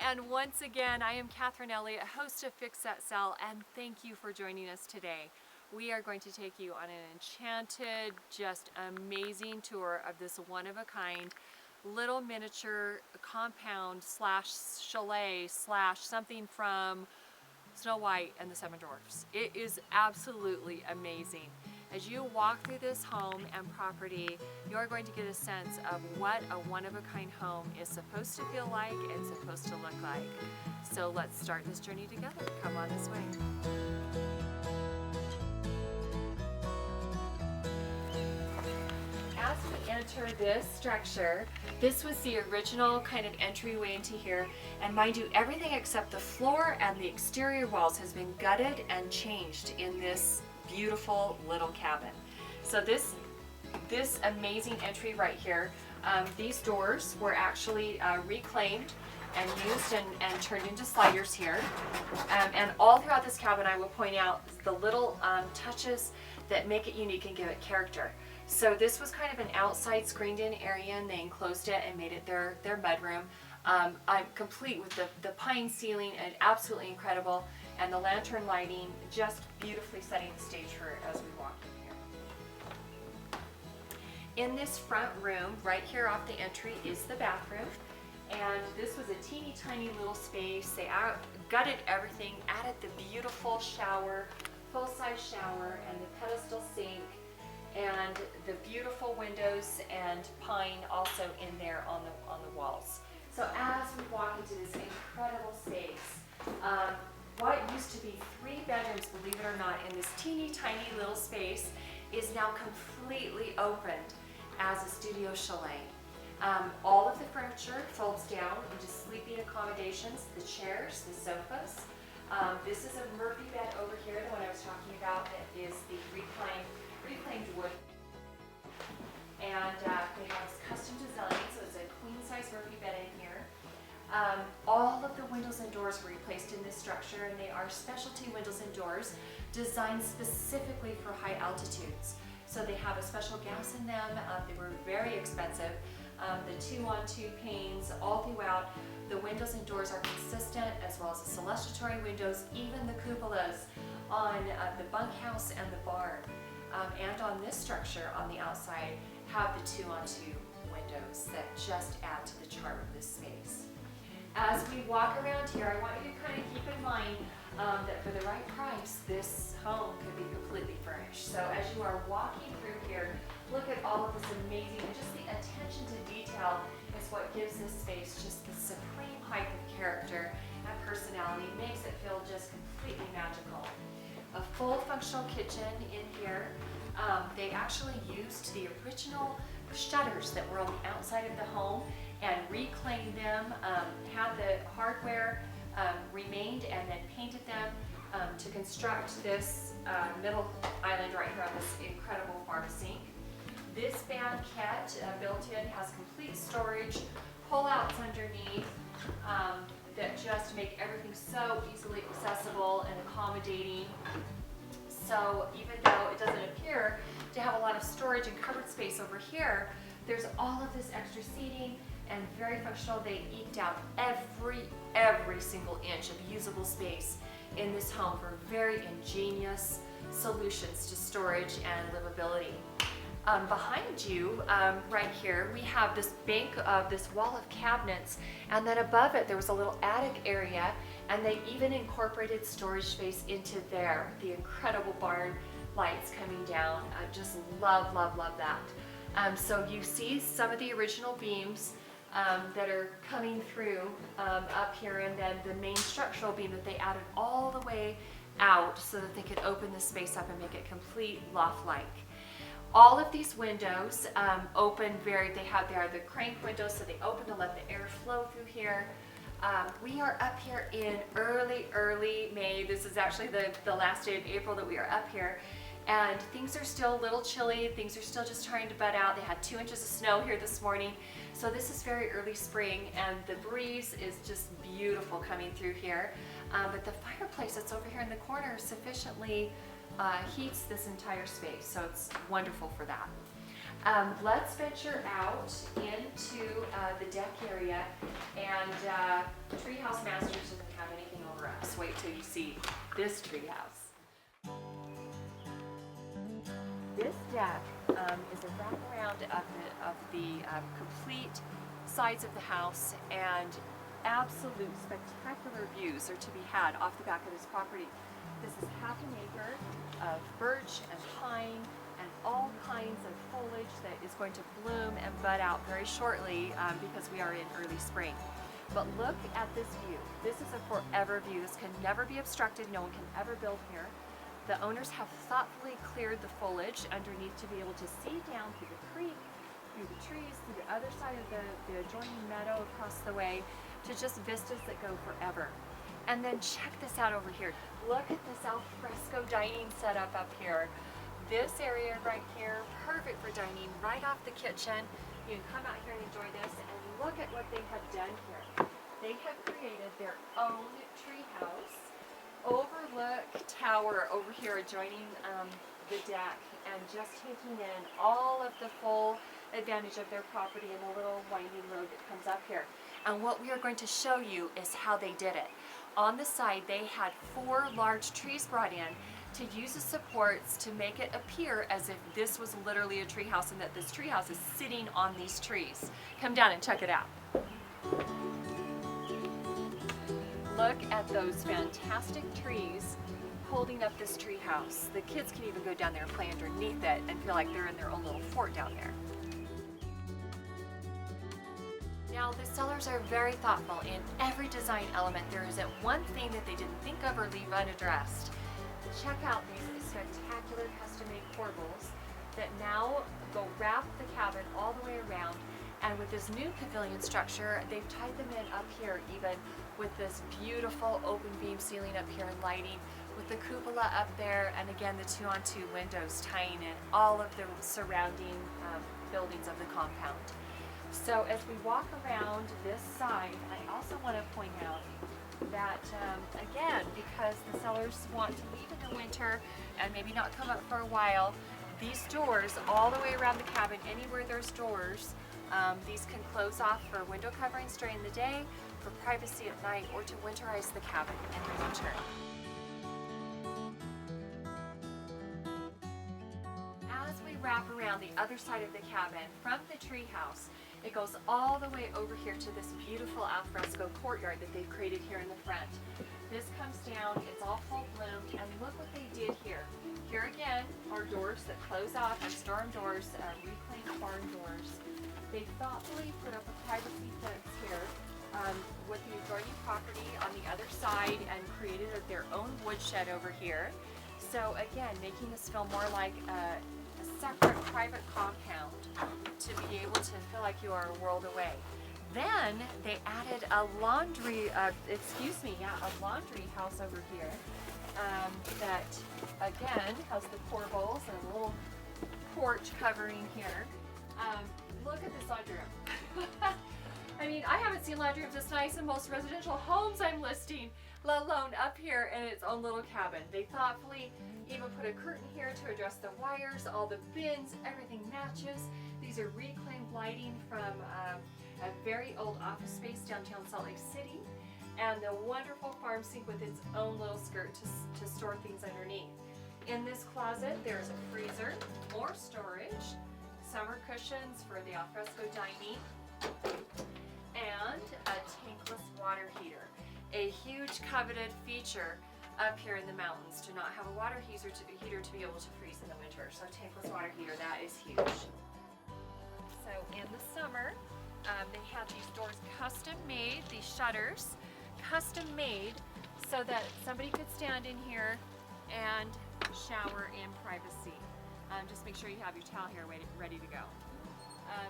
and once again, I am Kathryn Elliott, host of Fix.Set, and thank you for joining us today. We are going to take you on an enchanted, just amazing tour of this one-of-a-kind little miniature compound slash chalet slash something from Snow White and the Seven Dwarfs. It is absolutely amazing. As you walk through this home and property, you're going to get a sense of what a one-of-a-kind home is supposed to feel like and supposed to look like. So let's start this journey together. Come on this way. As we enter this structure, this was the original kind of entryway into here, and mind you, everything except the floor and the exterior walls has been gutted and changed in this beautiful little cabin. So this amazing entry right here, these doors were actually reclaimed and used and turned into sliders here. And all throughout this cabin, I will point out the little touches that make it unique and give it character. So this was kind of an outside screened in area, and they enclosed it and made it their mudroom. I'm complete with the pine ceiling, and absolutely incredible, and the lantern lighting just beautifully setting the stage for it as we walk in here. In this front room, right here off the entry, is the bathroom. And this was a teeny tiny little space. They gutted everything, added the beautiful shower, full-size shower, and the pedestal sink, and the beautiful windows and pine also in there on the walls. So as we walk into this incredible space, what used to be 3 bedrooms, believe it or not, in this teeny tiny little space is now completely opened as a studio chalet. All of the furniture folds down into sleeping accommodations, the chairs, the sofas. This is a Murphy bed over here, the one I was talking about, that is the reclaimed wood. And they have this custom design, so it's a queen-size Murphy bed in here. All of the windows and doors were replaced in this structure, and they are specialty windows and doors designed specifically for high altitudes. So they have a special gas in them. They were very expensive. The 2-on-2 panes all throughout. The windows and doors are consistent, as well as the celebratory windows, even the cupolas on the bunkhouse and the barn. And on this structure on the outside have the 2-on-2 windows that just add to the charm of this space. As we walk around here, I want you to kind of keep in mind that for the right price, this home could be completely furnished. So as you are walking through here, look at all of this amazing, and just the attention to detail is what gives this space just the supreme height of character and personality, makes it feel just completely magical. A full functional kitchen in here. They actually used the original shutters that were on the outside of the home and reclaimed them, had the hardware remained, and then painted them to construct this middle island right here on this incredible farm sink. This banquette built in has complete storage, pull-outs underneath that just make everything so easily accessible and accommodating. So even though it doesn't appear to have a lot of storage and cupboard space over here, there's all of this extra seating and very functional. They eked out every single inch of usable space in this home for very ingenious solutions to storage and livability. Behind you, right here, we have this bank of this wall of cabinets, and then above it there was a little attic area, and they even incorporated storage space into there. The incredible barn lights coming down. I just love that. So you see some of the original beams that are coming through up here, and then the main structural beam that they added all the way out so that they could open the space up and make it complete loft-like. All of these windows open they are the crank windows, so they open to let the air flow through here. We are up here in early May. This is actually the last day of April that we are up here. And things are still a little chilly. Things are still just trying to bud out. They had 2 inches of snow here this morning. So this is very early spring, and the breeze is just beautiful coming through here. But the fireplace that's over here in the corner sufficiently heats this entire space, so it's wonderful for that. Let's venture out into the deck area, and Treehouse Masters doesn't have anything over us. Wait till you see this treehouse. This deck is a wraparound of the complete sides of the house, and absolute spectacular views are to be had off the back of this property. This is half an acre of birch and pine and all kinds of foliage that is going to bloom and bud out very shortly because we are in early spring. But look at this view. This is a forever view. This can never be obstructed. No one can ever build here. The owners have thoughtfully cleared the foliage underneath to be able to see down through the creek, through the trees, through the other side of the adjoining meadow across the way, to just vistas that go forever. And then check this out over here. Look at this al fresco dining setup up here. This area right here, perfect for dining, right off the kitchen. You can come out here and enjoy this, and look at what they have done here. They have created their own treehouse overlook tower over here adjoining the deck, and just taking in all of the full advantage of their property and the little winding road that comes up here. And what we are going to show you is how they did it. On the side, they had 4 large trees brought in to use as supports to make it appear as if this was literally a tree house and that this tree house is sitting on these trees. Come down and check it out. Look at those fantastic trees holding up this tree house. The kids can even go down there and play underneath it and feel like they're in their own little fort down there. Now, the sellers are very thoughtful in every design element. There isn't one thing that they didn't think of or leave unaddressed. Check out these spectacular custom-made corbels that now go wrap the cabin all the way around. And with this new pavilion structure, they've tied them in up here even with this beautiful open beam ceiling up here and lighting, with the cupola up there, and again the 2-on-2 windows tying in all of the surrounding buildings of the compound. So as we walk around this side, I also want to point out that, again, because the sellers want to leave in the winter and maybe not come up for a while, these doors all the way around the cabin, anywhere there's doors, these can close off for window coverings during the day, for privacy at night, or to winterize the cabin in the winter. As we wrap around the other side of the cabin from the treehouse, it goes all the way over here to this beautiful alfresco courtyard that they've created here in the front. This comes down, it's all full bloomed, and look what they did here. Here again are doors that close off, and storm doors, reclaimed barn doors. They thoughtfully put up a privacy fence here with the adjoining property on the other side, and created their own woodshed over here. So again, making this feel more like a separate private compound to be able to feel like you are a world away. Then they added a laundry, a laundry house over here that again has the corbels and a little porch covering here. Look at this laundry room. I mean, I haven't seen laundry rooms this nice in most residential homes I'm listing, let alone up here in its own little cabin. They thoughtfully even put a curtain here to address the wires, all the bins, everything matches. These are reclaimed lighting from a very old office space downtown Salt Lake City, and the wonderful farm sink with its own little skirt to store things underneath. In this closet, there's a freezer, more storage, summer cushions for the alfresco dining, and a tankless water heater. A huge coveted feature up here in the mountains, to not have a water heater to be able to freeze in the winter. So tankless water heater, that is huge. So in the summer, they have these doors custom made, these shutters, custom made so that somebody could stand in here and shower in privacy. Just make sure you have your towel here ready to go.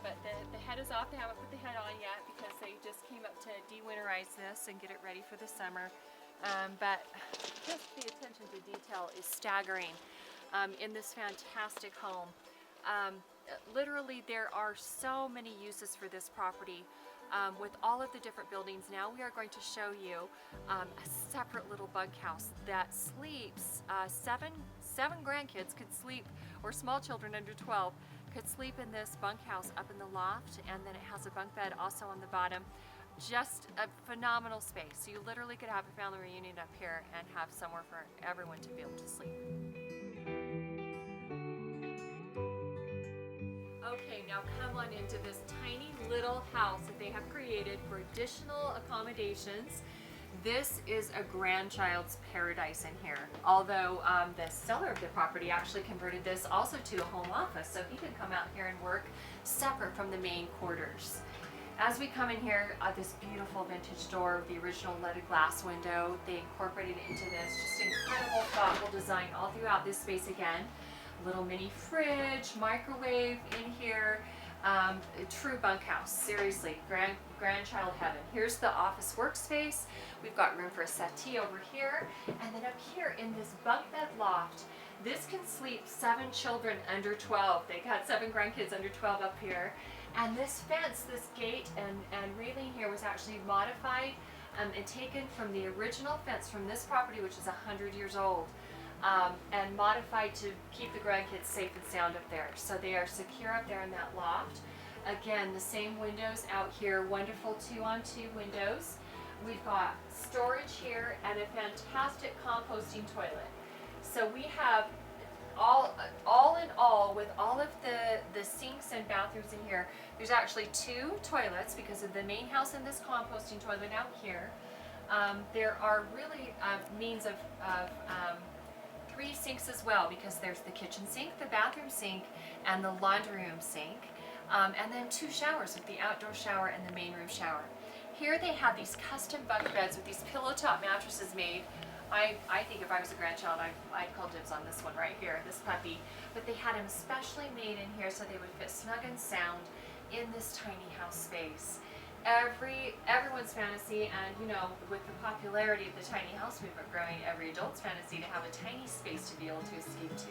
But the head is off. They haven't put the head on yet because they just came up to de-winterize this and get it ready for the summer. But just the attention to detail is staggering in this fantastic home. Literally, there are so many uses for this property. With all of the different buildings, now we are going to show you a separate little bunkhouse that sleeps, seven grandkids could sleep, or small children under 12 could sleep in this bunkhouse up in the loft, and then it has a bunk bed also on the bottom. Just a phenomenal space. So you literally could have a family reunion up here and have somewhere for everyone to be able to sleep. Okay, now come on into this tiny little house that they have created for additional accommodations. This is a grandchild's paradise in here. Although the seller of the property actually converted this also to a home office, so he can come out here and work separate from the main quarters. As we come in here, this beautiful vintage door with the original leaded glass window, they incorporated into this just incredible thoughtful design all throughout this space again. Little mini fridge, microwave in here, a true bunkhouse, seriously, grandchild heaven. Here's the office workspace. We've got room for a settee over here, and then up here in this bunk bed loft, this can sleep 7 children under 12. They got 7 grandkids under 12 up here. And this fence, this gate and railing here was actually modified and taken from the original fence from this property, which is 100 years old. And modified to keep the grandkids safe and sound up there. So they are secure up there in that loft. Again, the same windows out here, wonderful 2-on-2 windows. We've got storage here and a fantastic composting toilet. So we have all in all, with all of the sinks and bathrooms in here, there's actually 2 toilets because of the main house and this composting toilet out here. There are really means of 3 sinks as well, because there's the kitchen sink, the bathroom sink, and the laundry room sink. And then 2 showers with the outdoor shower and the main room shower. Here they have these custom bunk beds with these pillow top mattresses made. I think if I was a grandchild, I'd call dibs on this one right here, this puppy. But they had them specially made in here so they would fit snug and sound in this tiny house space. Everyone's fantasy, and you know, with the popularity of the tiny house movement growing, every adult's fantasy to have a tiny space to be able to escape to.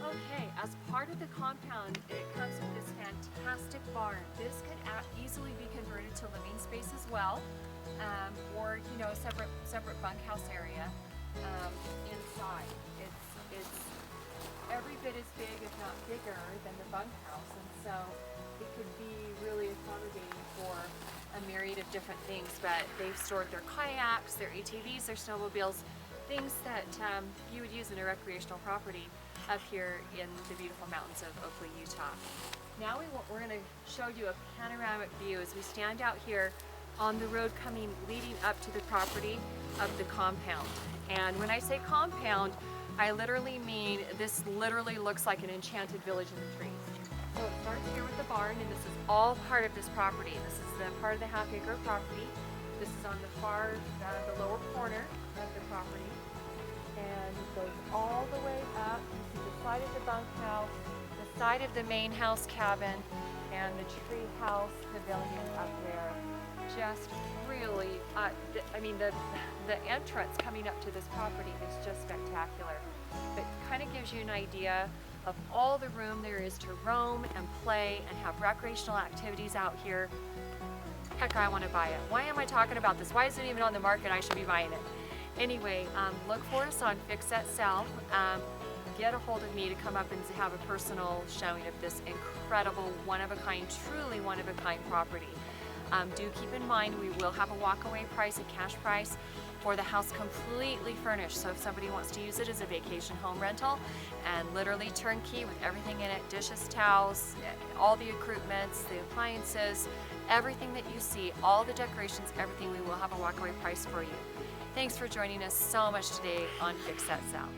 Okay, as part of the compound, it comes with this fantastic barn. This could easily be converted to living space as well, or you know, a separate bunkhouse area inside. It's every bit as big, if not bigger, than the bunkhouse, and so it could be really accommodating for a myriad of different things. But they've stored their kayaks, their ATVs, their snowmobiles, things that you would use in a recreational property up here in the beautiful mountains of Oakley, Utah. Now we're going to show you a panoramic view as we stand out here on the road leading up to the property of the compound. And when I say compound, I literally mean this literally looks like an enchanted village in the trees. So it starts here with the barn, and this is all part of this property. This is the part of the half-acre property. This is on the lower corner of the property, and it goes all the way up. You see the side of the bunkhouse, the side of the main house cabin, and the tree house pavilion up there. Just really, I mean, the entrance coming up to this property is just spectacular. It kind of gives you an idea of all the room there is to roam and play and have recreational activities out here. Heck, I want to buy it. Why am I talking about this? Why is it even on the market? I should be buying it. Anyway, look for us on Fix.Set Sell. Get a hold of me to come up and have a personal showing of this incredible, one-of-a-kind, truly one-of-a-kind property. Do keep in mind we will have a walkaway price, a cash price for the house completely furnished. So if somebody wants to use it as a vacation home rental and literally turnkey with everything in it, dishes, towels, all the accoutrements, the appliances, everything that you see, all the decorations, everything, we will have a walkaway price for you. Thanks for joining us so much today on Fix.Set Sell.